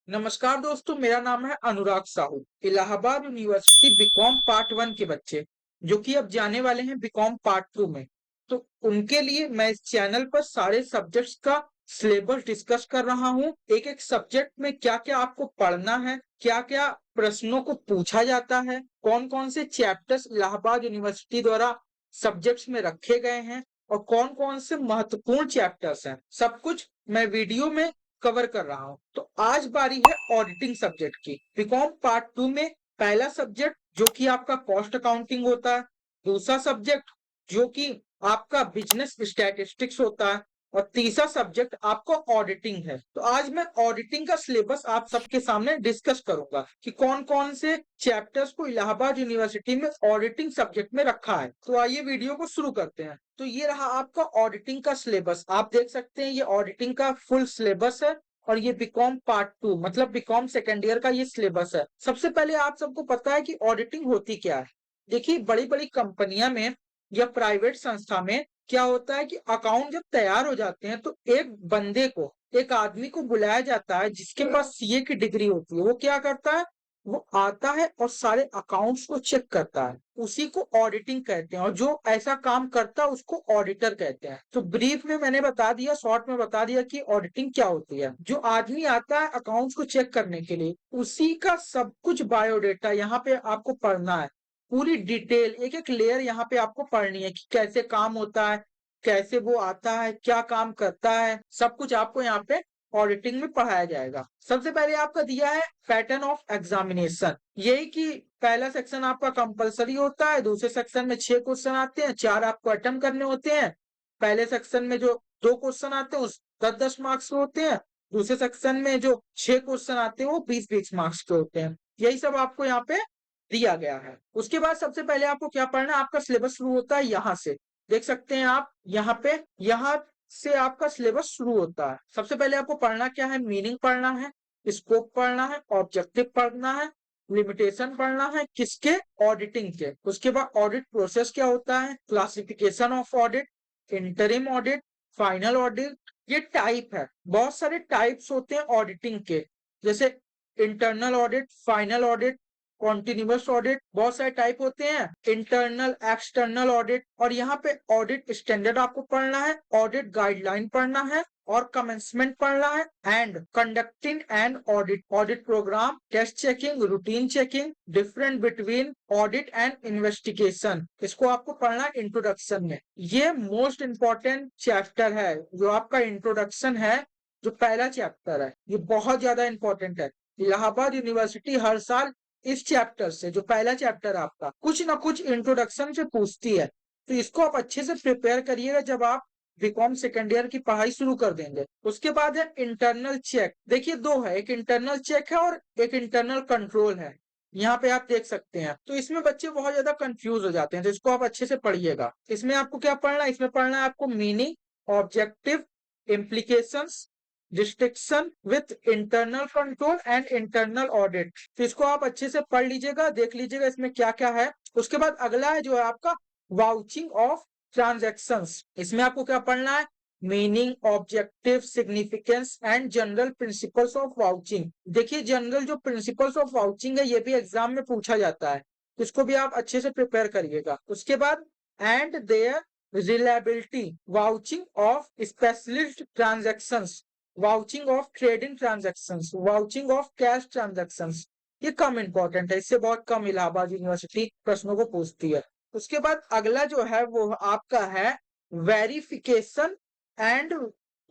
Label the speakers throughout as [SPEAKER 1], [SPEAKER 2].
[SPEAKER 1] नमस्कार दोस्तों, मेरा नाम है Anurag Sahu. Allahabad university BCom part 1 के बच्चे जो कि अब जाने वाले हैं बीकॉम पार्ट 2 में, तो उनके लिए मैं इस चैनल पर सारे सब्जेक्ट्स का सिलेबस डिस्कस कर रहा हूँ। एक एक सब्जेक्ट में क्या क्या आपको पढ़ना है, क्या क्या प्रश्नों को पूछा जाता है, कौन कौन से चैप्टर्स इलाहाबाद यूनिवर्सिटी द्वारा सब्जेक्ट्स में रखे गए हैं और कौन कौन से महत्वपूर्ण चैप्टर्स हैं, सब कुछ मैं वीडियो में कवर कर रहा हूं। तो आज बारी है ऑडिटिंग सब्जेक्ट की। बीकॉम पार्ट 2 में पहला सब्जेक्ट जो कि आपका कॉस्ट अकाउंटिंग होता है, दूसरा सब्जेक्ट जो कि आपका बिजनेस स्टैटिस्टिक्स होता है और तीसरा सब्जेक्ट आपका ऑडिटिंग है। तो आज मैं ऑडिटिंग का सिलेबस आप सबके सामने डिस्कस करूंगा कि कौन कौन से चैप्टर्स को इलाहाबाद यूनिवर्सिटी में ऑडिटिंग सब्जेक्ट में रखा है। तो आइए वीडियो को शुरू करते हैं। तो ये रहा आपका ऑडिटिंग का सिलेबस। आप देख सकते हैं ये ऑडिटिंग का फुल सिलेबस है और ये बीकॉम पार्ट 2 मतलब बीकॉम सेकेंड ईयर का ये सिलेबस है। सबसे पहले आप सबको पता है कि ऑडिटिंग होती क्या है। देखिए, बड़ी बड़ी कंपनियां में या प्राइवेट संस्था में क्या होता है कि अकाउंट जब तैयार हो जाते हैं तो एक बंदे को, एक आदमी को बुलाया जाता है जिसके पास सीए की डिग्री होती है। वो क्या करता है, वो आता है और सारे अकाउंट्स को चेक करता है। उसी को ऑडिटिंग कहते हैं और जो ऐसा काम करता है उसको ऑडिटर कहते हैं। तो ब्रीफ में मैंने बता दिया, शॉर्ट में बता दिया कि ऑडिटिंग क्या होती है। जो आदमी आता है अकाउंट्स को चेक करने के लिए, उसी का सब कुछ बायोडेटा यहाँ पे आपको पढ़ना है। पूरी डिटेल, एक एक लेयर यहाँ पे आपको पढ़नी है कि कैसे काम होता है, कैसे वो आता है, क्या काम करता है, सब कुछ आपको यहाँ पे ऑडिटिंग में पढ़ाया जाएगा। सबसे पहले आपका दिया है पैटर्न ऑफ एग्जामिनेशन। यही कि पहला सेक्शन आपका कंपलसरी होता है, दूसरे सेक्शन में 6 क्वेश्चन आते हैं, 4 आपको अटेम्प्ट करने होते हैं। पहले सेक्शन में जो 2 क्वेश्चन आते हैं उस 10-10 मार्क्स के होते हैं, दूसरे सेक्शन में जो 6 क्वेश्चन आते हैं वो 20-20 मार्क्स के होते हैं। यही सब आपको यहाँ पे दिया गया है। उसके बाद सबसे पहले आपको क्या पढ़ना है, आपका सिलेबस शुरू होता है यहाँ से। देख सकते हैं आप यहाँ पे, यहाँ से आपका सिलेबस शुरू होता है। सबसे पहले आपको पढ़ना क्या है, मीनिंग पढ़ना है, स्कोप पढ़ना है, ऑब्जेक्टिव पढ़ना है, लिमिटेशन पढ़ना है, किसके, ऑडिटिंग के। उसके बाद ऑडिट प्रोसेस क्या होता है, classification of audit, interim audit, final audit, ये टाइप है। बहुत सारे टाइप्स होते हैं ऑडिटिंग के, जैसे internal audit, final audit, continuous audit, बहुत सारे टाइप होते हैं, इंटरनल एक्सटर्नल ऑडिट। और यहाँ पे ऑडिट स्टैंडर्ड आपको पढ़ना है, ऑडिट गाइडलाइन पढ़ना है और कमेंसमेंट पढ़ना है, and conducting and audit, audit programme, test checking, routine checking, different between audit and investigation, इसको आपको पढ़ना है इंट्रोडक्शन में। ये मोस्ट इंपॉर्टेंट चैप्टर है। जो आपका इंट्रोडक्शन है, जो पहला चैप्टर है, ये बहुत ज्यादा इंपॉर्टेंट है। इलाहाबाद यूनिवर्सिटी हर साल इस चैप्टर से, जो पहला चैप्टर आपका, कुछ ना कुछ इंट्रोडक्शन से पूछती है। तो इसको आप अच्छे से प्रिपेयर करिएगा जब आप बीकॉम सेकेंड ईयर की पढ़ाई शुरू कर देंगे। उसके बाद है इंटरनल चेक। देखिए, दो है, एक इंटरनल चेक है और एक इंटरनल कंट्रोल है। यहाँ पे आप देख सकते हैं। तो इसमें बच्चे बहुत ज्यादा कंफ्यूज हो जाते हैं, तो इसको आप अच्छे से पढ़िएगा। इसमें आपको क्या पढ़ना है, इसमें पढ़ना है आपको meaning, objective, implications, distinction with internal control and internal audit. तो इसको आप अच्छे से पढ़ लीजिएगा, देख लीजिएगा इसमें क्या क्या है। उसके बाद अगला है जो है आपका वाउचिंग ऑफ ट्रांजैक्शंस। इसमें आपको क्या पढ़ना है, meaning, objective, significance and general principles of vouching. देखिए, जनरल जो प्रिंसिपल्स ऑफ वाउचिंग है ये भी एग्जाम में पूछा जाता है, तो इसको भी आप अच्छे से प्रिपेयर करिएगा। उसके बाद and their reliability, vouching of specialist transactions, vouching of trading transactions, vouching of cash transactions. ये कम इंपॉर्टेंट है, इससे बहुत कम इलाहाबाद यूनिवर्सिटी प्रश्नों को पूछती है। उसके बाद अगला जो है वो आपका है वेरिफिकेशन एंड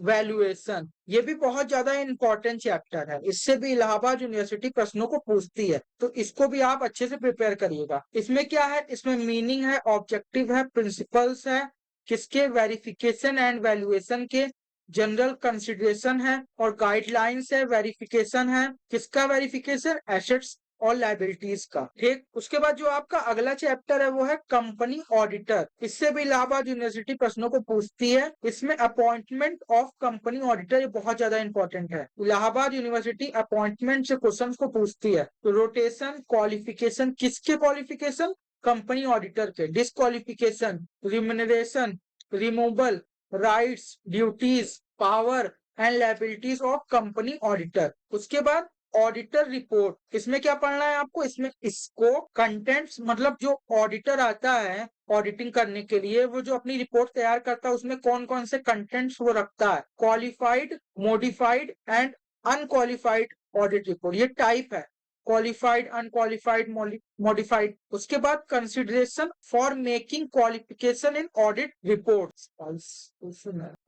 [SPEAKER 1] वैल्यूएशन। ये भी बहुत ज्यादा इंपॉर्टेंट चैप्टर है, इससे भी इलाहाबाद यूनिवर्सिटी प्रश्नों को पूछती है, तो इसको भी आप अच्छे से प्रिपेयर करिएगा। इसमें क्या है, इसमें मीनिंग है, ऑब्जेक्टिव है, प्रिंसिपल्स है, किसके, वेरिफिकेशन एंड वैल्यूएशन के, जनरल कंसिडरेशन है और गाइडलाइंस है, वेरिफिकेशन है, किसका वेरिफिकेशन, एसेट्स और लाइबिलिटीज का। ठीक, उसके बाद जो आपका अगला चैप्टर है वो है कंपनी ऑडिटर। इससे भी इलाहाबाद यूनिवर्सिटी प्रश्नों को पूछती है। इसमें अपॉइंटमेंट ऑफ कंपनी ऑडिटर, ये बहुत ज्यादा इंपॉर्टेंट है। इलाहाबाद यूनिवर्सिटी अपॉइंटमेंट से क्वेश्चन को पूछती है। तो रोटेशन, क्वालिफिकेशन, किसके क्वालिफिकेशन, कंपनी ऑडिटर के, disqualification, remuneration, removal, rights, duties, power and liabilities of company auditor. उसके बाद ऑडिटर रिपोर्ट। इसमें क्या पढ़ना है आपको, इसमें स्कोप, कंटेंट्स, मतलब जो ऑडिटर आता है ऑडिटिंग करने के लिए, वो जो अपनी रिपोर्ट तैयार करता है उसमें कौन कौन से कंटेंट्स वो रखता है, qualified, modified and unqualified audit report, ये टाइप है, क्वालिफाइड, अनक्वालिफाइड, मॉडिफाइड। उसके बाद consideration for making qualification in audit reports.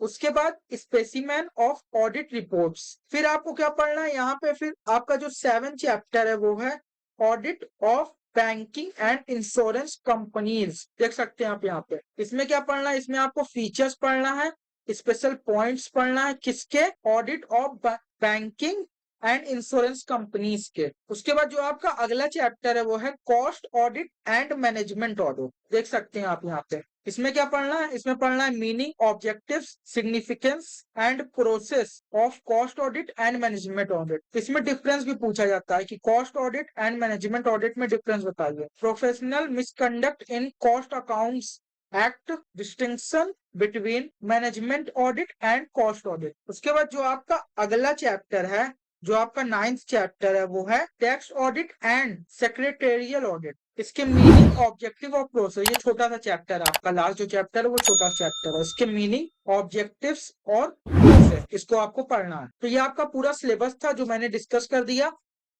[SPEAKER 1] उसके बाद स्पेसिमेन ऑफ ऑडिट रिपोर्ट्स। फिर आपको क्या पढ़ना है यहाँ पे, फिर आपका जो 7 चैप्टर है वो है audit of banking and insurance companies. देख सकते हैं आप यहाँ पे। इसमें क्या पढ़ना है, इसमें आपको फीचर्स पढ़ना है, स्पेशल पॉइंट्स पढ़ना है, किसके, audit of banking and insurance companies के। उसके बाद जो आपका अगला चैप्टर है वो है cost audit and management audit. देख सकते हैं आप यहाँ पे। इसमें क्या पढ़ना है, इसमें पढ़ना है meaning, objectives, significance and process of cost audit and management audit. इसमें डिफरेंस भी पूछा जाता है कि cost audit and management audit में डिफरेंस बताइए। Professional misconduct in cost accounts act, distinction between management audit and cost audit. उसके बाद जो आपका अगला चैप्टर है, जो आपका 9th चैप्टर है वो है tax audit and secretarial audit. इसके मीनिंग, ऑब्जेक्टिव और प्रोसेस, ये छोटा सा चैप्टर है आपका, लास्ट जो चैप्टर है वो छोटा सा चैप्टर है। इसके मीनिंग, ऑब्जेक्टिव्स और प्रोसेस, इसको आपको पढ़ना है। तो ये आपका पूरा सिलेबस था जो मैंने डिस्कस कर दिया,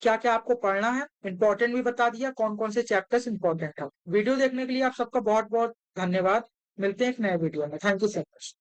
[SPEAKER 1] क्या क्या आपको पढ़ना है, इंपॉर्टेंट भी बता दिया, कौन कौन से चैप्टर्स इंपॉर्टेंट है। वीडियो देखने के लिए आप सबका बहुत बहुत धन्यवाद। मिलते हैं एक नए वीडियो में। Thank you so much.